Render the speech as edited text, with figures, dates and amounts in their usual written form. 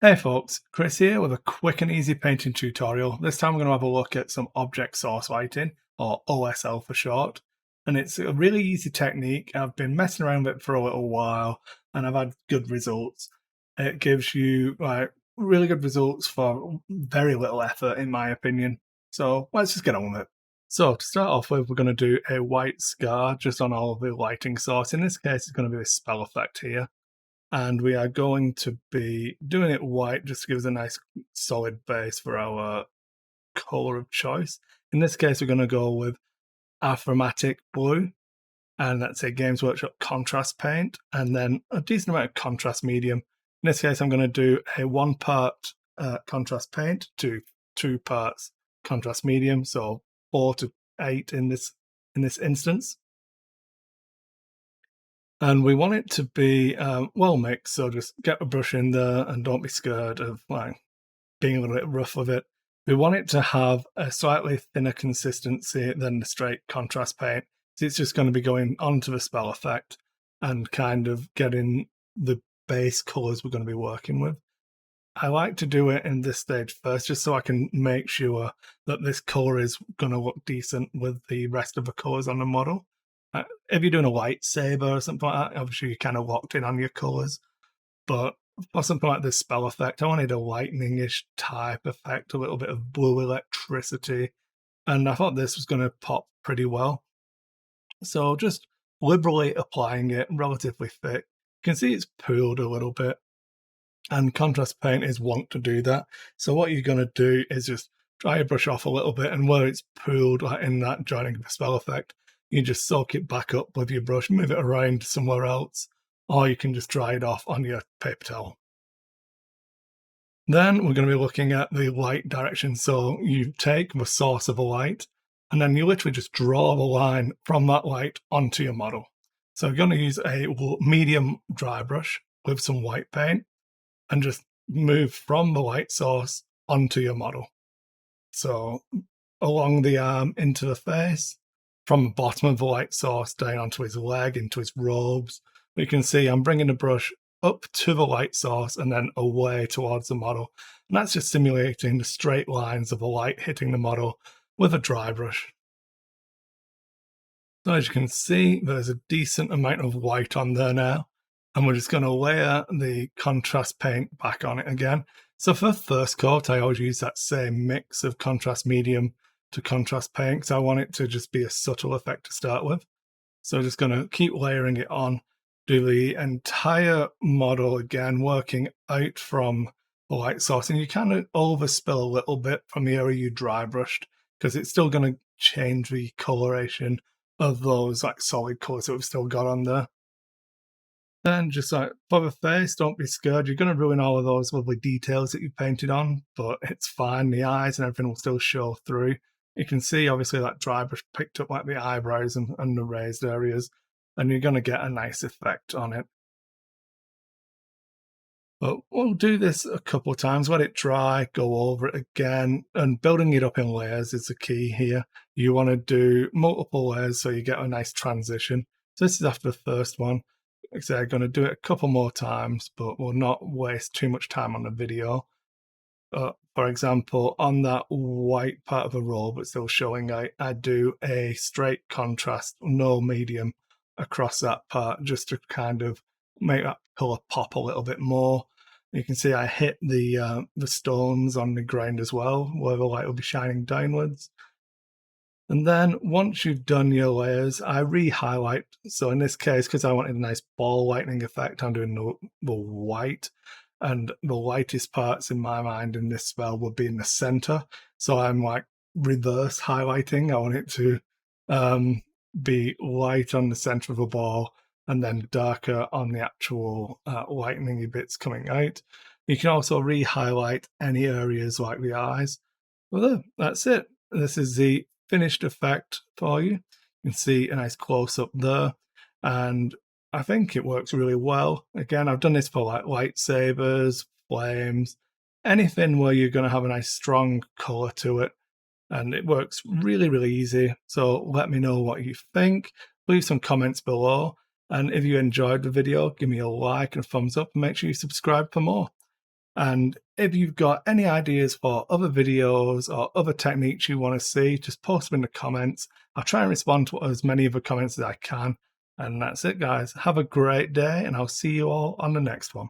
Hey folks, Chris here with a quick and easy painting tutorial. This time we're going to have a look at some object source lighting, or OSL for short. And it's a really easy technique. I've been messing around with it for a little while and I've had good results. It gives you really good results for very little effort in my opinion. So let's just get on with it. So to start off with, we're going to do a white scar just on all of the lighting source. In this case, it's going to be a spell effect here. And we are going to be doing it white just to give us a nice solid base for our color of choice. In this case, we're going to go with Achromatic Blue, and that's a Games Workshop contrast paint, and then a decent amount of contrast medium. In this case, I'm going to do a 1 part contrast paint to 2 parts contrast medium, so 4 to 8 in this instance. And we want it to be well mixed, so just get a brush in there and don't be scared of being a little bit rough with it. We want it to have a slightly thinner consistency than the straight contrast paint. So it's just going to be going onto the spell effect and kind of getting the base colours we're going to be working with. I like to do it in this stage first, just so I can make sure that this colour is going to look decent with the rest of the colours on the model. If you're doing a lightsaber or something like that, obviously you're kind of locked in on your colours. But for something like this spell effect, I wanted a lightning-ish type effect, a little bit of blue electricity. And I thought this was going to pop pretty well. So just liberally applying it, relatively thick. You can see it's pooled a little bit. And contrast paint is wont to do that. So what you're going to do is just dry your brush off a little bit, and where it's pooled, like in that joining of the spell effect, you just soak it back up with your brush, move it around somewhere else, or you can just dry it off on your paper towel. Then we're going to be looking at the light direction. So you take the source of a light, and then you literally just draw the line from that light onto your model. So you're going to use a medium dry brush with some white paint and just move from the light source onto your model. So along the arm into the face, from the bottom of the light source down onto his leg, into his robes. You can see I'm bringing the brush up to the light source and then away towards the model. And that's just simulating the straight lines of the light hitting the model with a dry brush. So as you can see, there's a decent amount of white on there now. And we're just going to layer the contrast paint back on it again. So for the first coat, I always use that same mix of contrast medium to contrast paint because I want it to just be a subtle effect to start with. So I'm just going to keep layering it on, do the entire model again, working out from the light source. And you kind of overspill a little bit from the area you dry brushed because it's still going to change the coloration of those like solid colors that we've still got on there. Then just like for the face, don't be scared. You're going to ruin all of those lovely details that you painted on, but it's fine. The eyes and everything will still show through. You can see obviously that dry brush picked up like the eyebrows and the raised areas, and you're going to get a nice effect on it. But we'll do this a couple of times, let it dry, go over it again, and building it up in layers is the key here. You want to do multiple layers so you get a nice transition. So this is after the first one. Like I say, I'm going to do it a couple more times, but we'll not waste too much time on the video. For example, on that white part of the robe, it's still showing I do a straight contrast, no medium, across that part, just to kind of make that colour pop a little bit more. You can see I hit the stones on the ground as well, where the light will be shining downwards. And then once you've done your layers, I re-highlight. So in this case, because I wanted a nice ball lightning effect, I'm doing the white. And the lightest parts in my mind in this spell would be in the center. So I'm like reverse highlighting. I want it to be light on the center of the ball and then darker on the actual lightningy bits coming out. You can also re-highlight any areas like the eyes. Well, that's it. This is the finished effect for you. You can see a nice close-up there, and I think it works really well. Again, I've done this for like lightsabers, flames, anything where you're going to have a nice strong color to it, and it works really, really easy. So let me know what you think. Leave some comments below, and if you enjoyed the video, give me a like and a thumbs up, and make sure you subscribe for more. And if you've got any ideas for other videos or other techniques you want to see, just post them in the comments. I'll try and respond to as many of the comments as I can. And that's it, guys. Have a great day, and I'll see you all on the next one.